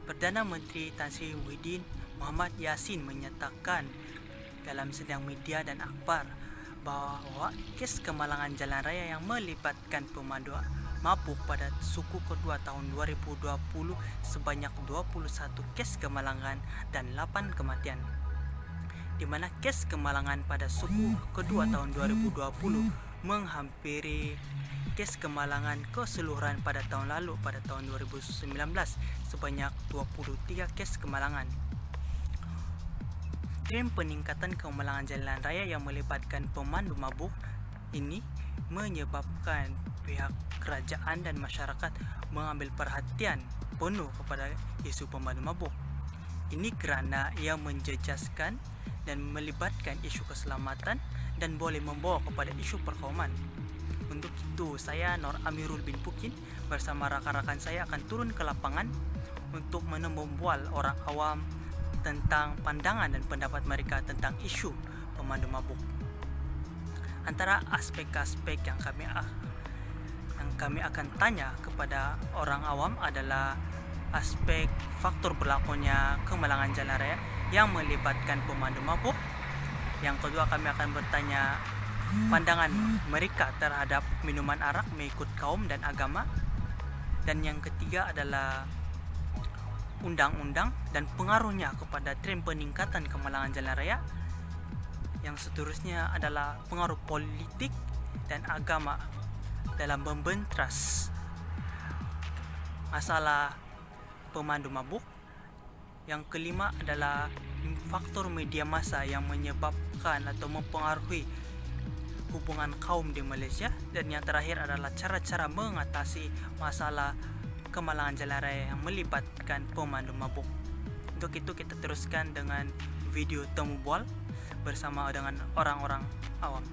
Perdana Menteri Tan Sri Muhyiddin Mohamad Yassin menyatakan dalam sidang media dan akhbar bahawa kes kemalangan jalan raya yang melibatkan pemandu mabuk pada suku kedua tahun 2020 sebanyak 21 kes kemalangan dan 8 kematian, di mana kes kemalangan pada suku kedua tahun 2020 menghampiri kes kemalangan keseluruhan pada tahun lalu pada tahun 2019 sebanyak 23 kes kemalangan. Trend peningkatan kemalangan jalan raya yang melibatkan pemandu mabuk ini menyebabkan pihak kerajaan dan masyarakat mengambil perhatian penuh kepada isu pemandu mabuk. Ini kerana ia menjejaskan dan melibatkan isu keselamatan dan boleh membawa kepada isu perkauman. Untuk itu, saya Nur Amirul bin Pukin bersama rakan-rakan saya akan turun ke lapangan untuk menembual orang awam tentang pandangan dan pendapat mereka tentang isu pemandu mabuk. Antara aspek-aspek yang kami akan tanya kepada orang awam adalah aspek faktor berlakunya kemalangan jalan raya yang melibatkan pemandu mabuk. Yang kedua, kami akan bertanya pandangan mereka terhadap minuman arak mengikut kaum dan agama. Dan yang ketiga adalah undang-undang dan pengaruhnya kepada tren peningkatan kemalangan jalan raya. Yang seterusnya adalah pengaruh politik dan agama dalam membentras masalah pemandu mabuk. Yang kelima adalah faktor media massa yang menyebabkan atau mempengaruhi hubungan kaum di Malaysia. Dan yang terakhir adalah cara-cara mengatasi masalah kemalangan jalan raya yang melibatkan pemandu mabuk. Untuk itu kita teruskan dengan video temu bual bersama dengan orang-orang awam.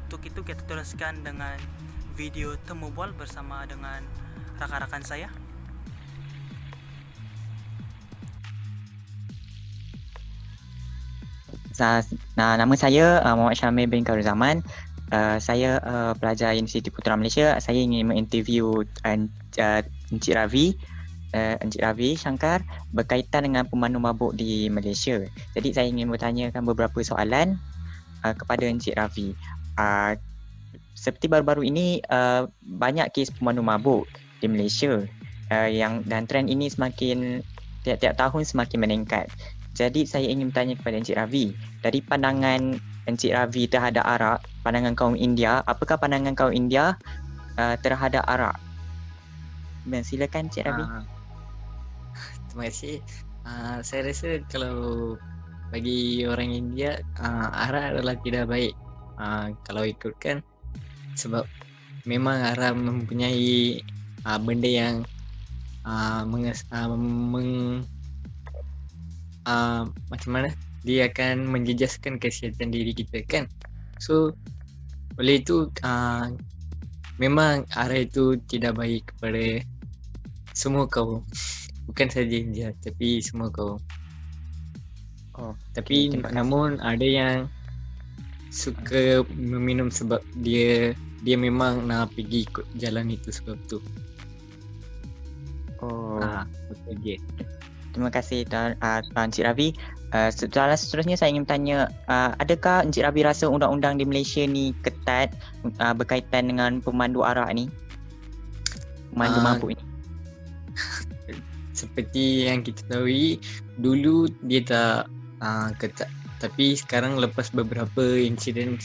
Untuk itu kita teruskan dengan video temu bual bersama dengan rakan-rakan saya. Nama saya Muhammad Syamil bin Khairul-Zaman. Saya pelajar Universiti Putra Malaysia. Saya ingin menginterview Encik Ravi Shankar berkaitan dengan pemandu mabuk di Malaysia. Jadi saya ingin bertanyakan beberapa soalan kepada Encik Ravi. Seperti baru-baru ini banyak kes pemandu mabuk di Malaysia dan trend ini semakin tiap-tiap tahun semakin meningkat. Jadi saya ingin bertanya kepada Encik Ravi, dari pandangan Encik Ravi terhadap arak, pandangan kaum India, apakah pandangan kaum India terhadap arak? Silakan Encik Ravi. Terima kasih. Saya rasa kalau bagi orang India, arak adalah tidak baik. Kalau ikutkan, sebab memang arak mempunyai benda yang macam mana dia akan menjejaskan kesihatan diri kita kan. So oleh itu memang arak itu tidak baik kepada semua kaum, bukan saja India tapi semua kaum. Tapi namun ada yang suka meminum sebab dia memang nak pergi ikut jalan itu sebab tu. Betul je. Terima kasih Tuan Encik Ravi. Soalan seterusnya saya ingin bertanya, adakah Encik Ravi rasa undang-undang di Malaysia ni ketat berkaitan dengan pemandu arak ni? Pemandu mabuk ni? Seperti yang kita tahu, dulu dia tak ketat. Tapi sekarang lepas beberapa insiden,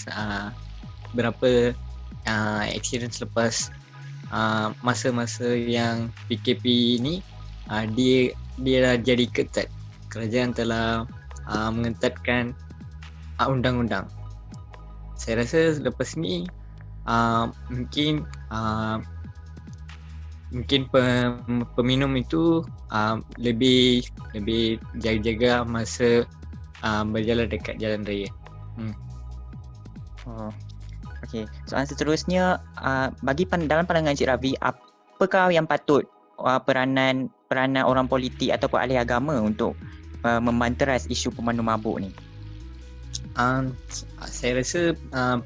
lepas masa-masa yang PKP ni, dia dah jadi ketat. Kerajaan telah mengetatkan undang-undang. Saya rasa lepas ni mungkin peminum itu lebih jaga-jaga masa berjalan dekat jalan raya. Okey. Soalan seterusnya, dalam pandangan Encik Ravi, apakah yang patut peranan orang politik ataupun ahli agama untuk membanteras isu pemandu mabuk ni? Saya rasa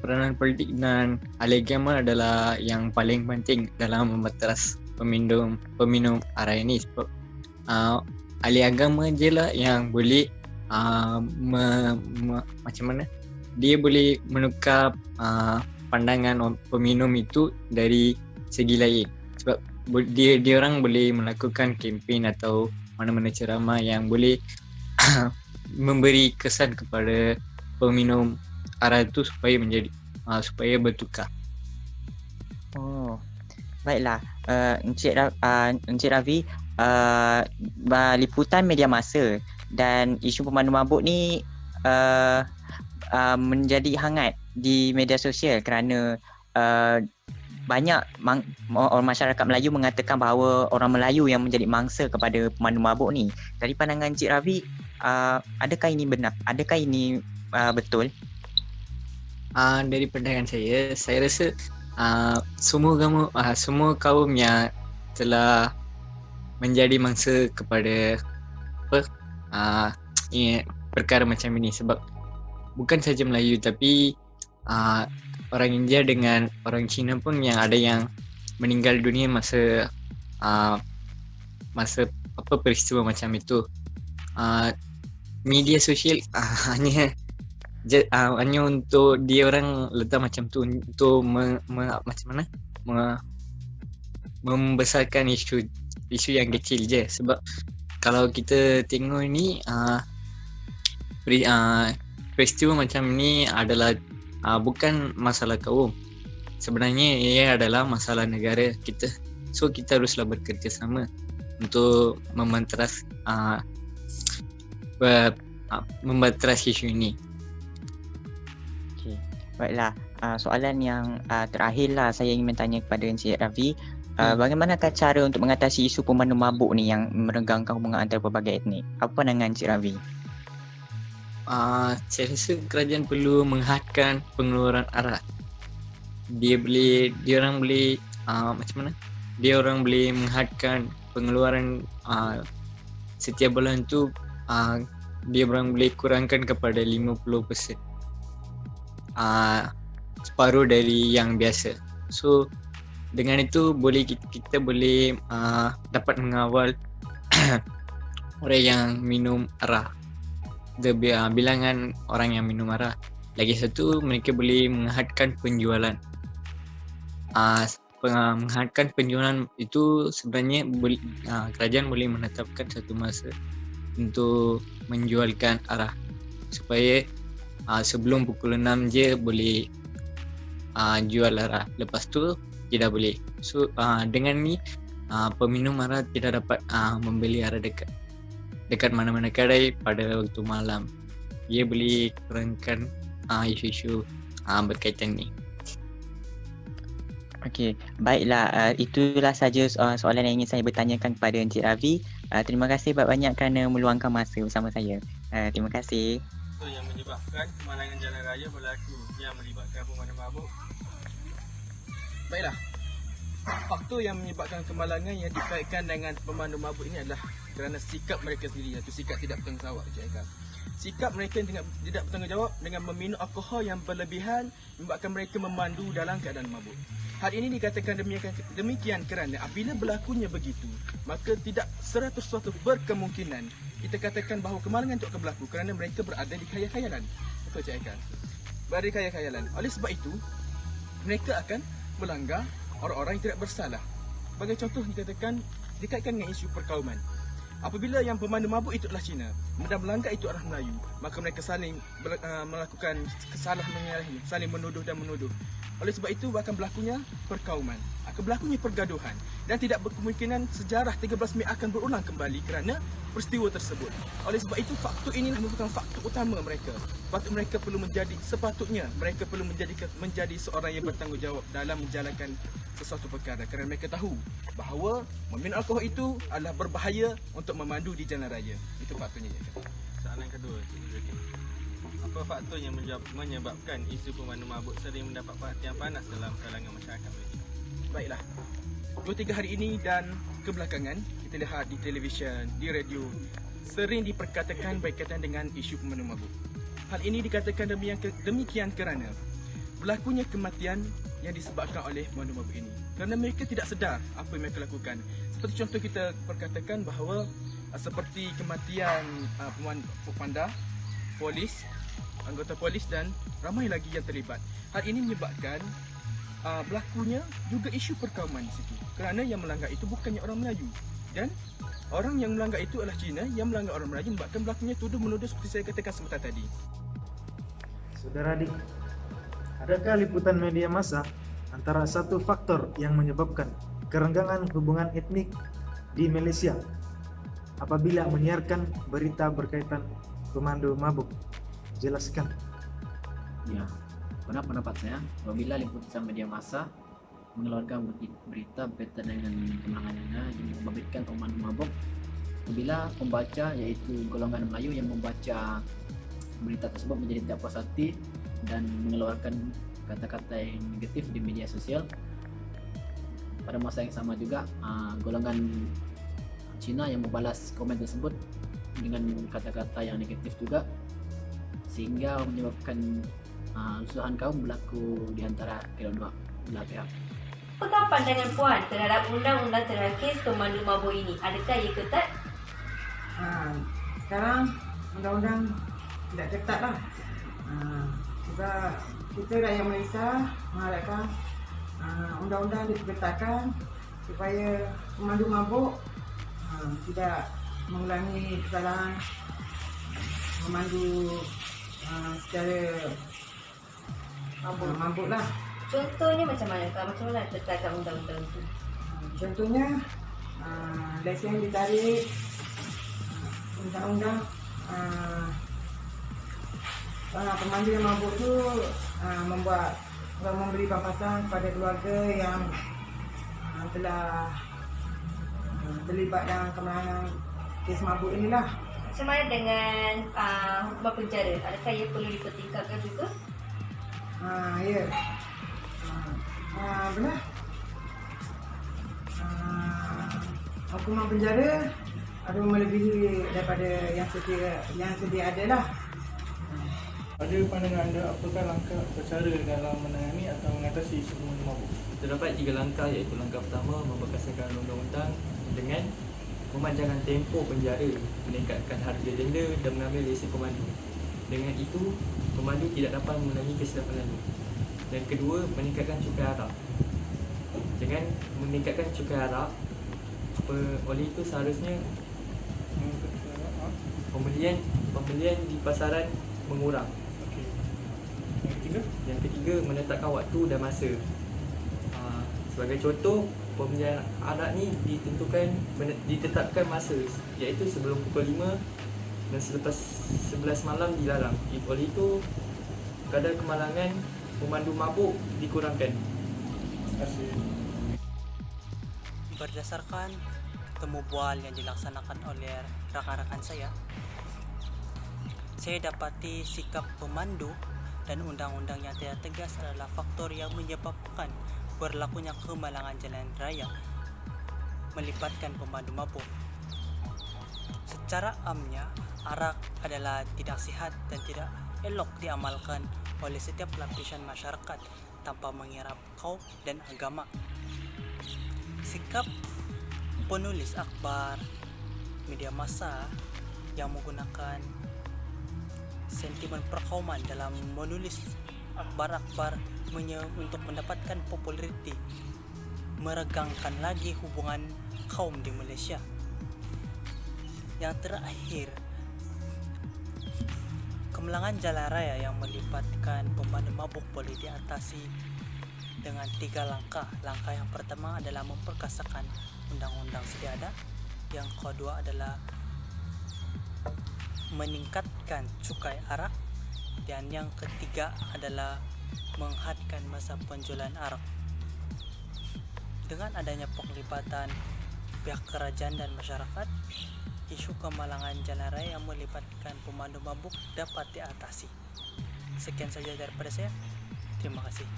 peranan politik dan ahli agama adalah yang paling penting dalam membanteras peminum arak ini. Sebab ahli agama je lah yang boleh macam mana dia boleh menukar pandangan peminum itu dari segi lain. Sebab dia orang boleh melakukan kempen atau mana-mana ceramah yang boleh memberi kesan kepada peminum arak itu supaya menjadi supaya bertukar. Oh, baiklah. Encik Ravi, liputan media massa dan isu pemandu mabuk ni menjadi hangat di media sosial kerana banyak masyarakat Melayu mengatakan bahawa orang Melayu yang menjadi mangsa kepada pemandu mabuk ni. Dari pandangan Encik Ravi, adakah ini benar? Adakah ini betul? Dari pandangan saya rasa semua kaum yang telah menjadi mangsa kepada perkara macam ini, sebab bukan saja Melayu tapi orang India dengan orang Cina pun yang ada yang meninggal dunia masa peristiwa macam itu. Media sosial hanya untuk dia orang letak macam tu untuk membesarkan isu yang kecil je. Sebab kalau kita tengok ni peristiwa macam ni adalah bukan masalah kaum. Sebenarnya ia adalah masalah negara kita. So kita haruslah bekerjasama untuk membanteras isu ini. Baiklah, soalan yang terakhirlah saya ingin bertanya kepada Encik Ravi. Bagaimanakah cara untuk mengatasi isu pemandu mabuk ni yang meregangkan hubungan antara pelbagai etnik? Apa pandangan Encik Ravi? Saya rasa kerajaan perlu menghadkan pengeluaran arak. Dia orang boleh menghadkan pengeluaran setiap bulan tu. Dia orang boleh kurangkan kepada 50%. Separuh dari yang biasa. So dengan itu kita boleh dapat mengawal orang yang minum arak, bilangan orang yang minum arak. Lagi satu, mereka boleh menghadkan penjualan. Menghadkan penjualan itu sebenarnya kerajaan boleh menetapkan satu masa untuk menjualkan arak supaya sebelum pukul 6 je boleh jual arak. Lepas tu tidak boleh. So dengan ni peminum arak tidak dapat membeli arak dekat mana-mana kedai pada waktu malam. Ia boleh kurangkan isu-isu berkaitan ni. Okey, baiklah, itulah saja soalan yang ingin saya bertanyakan kepada Encik Ravi. Terima kasih banyak kerana meluangkan masa bersama saya. Terima kasih. Faktor yang menyebabkan kemalangan jalan raya berlaku yang melibatkan pemandu mabuk. Baiklah, faktor yang menyebabkan kemalangan yang dikaitkan dengan pemandu mabuk ini adalah kerana sikap mereka sendiri, iaitu sikap tidak bertanggungjawab. Sikap mereka yang tidak bertanggungjawab dengan meminum alkohol yang berlebihan menyebabkan mereka memandu dalam keadaan mabuk. Hal ini dikatakan demikian kerana apabila berlakunya begitu, maka tidak 100% berkemungkinan kita katakan bahawa kemalangan itu akan berlaku kerana mereka berada di khayal-khayalan. Betul Cik Aikal? Berada di khayal-khayalan. Oleh sebab itu, mereka akan melanggar orang-orang yang tidak bersalah. Sebagai contoh dikaitkan dengan isu perkauman. Apabila yang pemandu mabuk itu adalah Cina dan melanggar itu adalah Melayu, maka mereka saling melakukan kesalahan menyalahi, saling menuduh dan menuduh. Oleh sebab itu akan berlakunya perkauman, akan berlakunya pergaduhan dan tidak berkemungkinan sejarah 13 Mei akan berulang kembali kerana peristiwa tersebut. Oleh sebab itu faktor inilah merupakan faktor utama mereka. Sepatutnya mereka perlu menjadi seorang yang bertanggungjawab dalam menjalankan sesuatu perkara kerana mereka tahu bahawa meminum alkohol itu adalah berbahaya untuk memandu di jalan raya. Itu faktornya. Soalan kedua, apa faktor yang menyebabkan isu pemandu mabuk sering mendapat perhatian panas dalam kalangan masyarakat? Baiklah, 2-3 hari ini dan kebelakangan kita lihat di televisyen, di radio sering diperkatakan berkaitan dengan isu pemandu mabuk. Hal ini dikatakan demikian kerana berlakunya kematian yang disebabkan oleh pemandu mabuk ini kerana mereka tidak sedar apa yang mereka lakukan. Seperti contoh kita perkatakan bahawa seperti kematian pemanda, polis, anggota polis dan ramai lagi yang terlibat. Hal ini menyebabkan berlakunya juga isu perkauman di situ. Kerana yang melanggar itu bukannya orang Melayu, dan orang yang melanggar itu adalah Cina yang melanggar orang Melayu, menyebabkan berlakunya tuduh-menuduh seperti saya katakan sebentar tadi. Saudara Adik, adakah liputan media massa antara satu faktor yang menyebabkan kerenggangan hubungan etnik di Malaysia apabila menyiarkan berita berkaitan pemandu mabuk? Jelaskan. Ya, pada pendapat saya, apabila liputan media massa mengeluarkan berita berkaitan dengan kemenangannya yang membabitkan pemandu mabuk, apabila pembaca iaitu golongan Melayu yang membaca berita tersebut menjadi tidak puas hati dan mengeluarkan kata-kata yang negatif di media sosial, pada masa yang sama juga golongan Cina yang membalas komen tersebut dengan kata-kata yang negatif juga, sehingga menyebabkan rusuhan kaum berlaku di antara kedua belah pihak. Apakah pandangan Puan terhadap undang-undang terakhir pemandu mabuk ini? Adakah ia ketat? Sekarang undang-undang tidak ketat lah. Sebab kita rakyat Malaysia mengharapkan undang-undang diperketatkan supaya pemandu mabuk tidak mengulangi kesalahan memandu secara mabuk lah. Contohnya macam mana? Macam mana terkait undang-undang itu? Contohnya lesen ditarik, undang-undang pemandu yang mabuk tu memberi pampasan kepada keluarga yang telah terlibat dalam kemenangan kes mabuk inilah. Macam mana dengan hukuman penjara? Adakah ia perlu dipertingkatkan juga? Ya. Benar. Hukuman penjara ada melebihi daripada yang sedia ada lah. Pada pandangan anda, apakah langkah atau cara dalam menangani atau mengatasi isu pemandu mabuk? Terdapat 3 langkah, iaitu langkah pertama memperkasakan undang-undang dengan memanjangkan tempoh penjara, meningkatkan harga denda dan mengambil lesen pemandu. Dengan itu, pemandu tidak dapat mengulangi kesilapan lalu. Dan kedua, meningkatkan cukai arak. Dengan meningkatkan cukai arak, oleh itu seharusnya pembelian di pasaran mengurang. Yang ketiga, menetapkan waktu dan masa. Sebagai contoh, pembelian arak ni ditetapkan masa, iaitu sebelum pukul 5 dan selepas 11 malam dilarang. Oleh itu, kadar kemalangan pemandu mabuk dikurangkan. Terima kasih. Berdasarkan temu bual yang dilaksanakan oleh rakan-rakan saya dapati sikap pemandu dan undang-undang yang tidak tegas adalah faktor yang menyebabkan berlakunya kemalangan jalan raya melibatkan pemandu mabuk. Secara amnya, arak adalah tidak sihat dan tidak elok diamalkan oleh setiap lapisan masyarakat tanpa mengira kaum dan agama. Sikap penulis akhbar, media massa yang menggunakan sentimen perkauman dalam menulis akhbar-akhbar untuk mendapatkan populariti meregangkan lagi hubungan kaum di Malaysia. Yang terakhir, kemalangan jalan raya yang melibatkan pemandu mabuk boleh diatasi dengan 3 langkah. Langkah yang pertama adalah memperkasakan undang-undang sedia ada. Yang kedua adalah meningkatkan cukai arak, dan yang ketiga adalah menghadkan masa penjualan arak. Dengan adanya penglibatan pihak kerajaan dan masyarakat, isu kemalangan jalan raya yang melibatkan pemandu mabuk dapat diatasi. Sekian saja daripada saya. Terima kasih.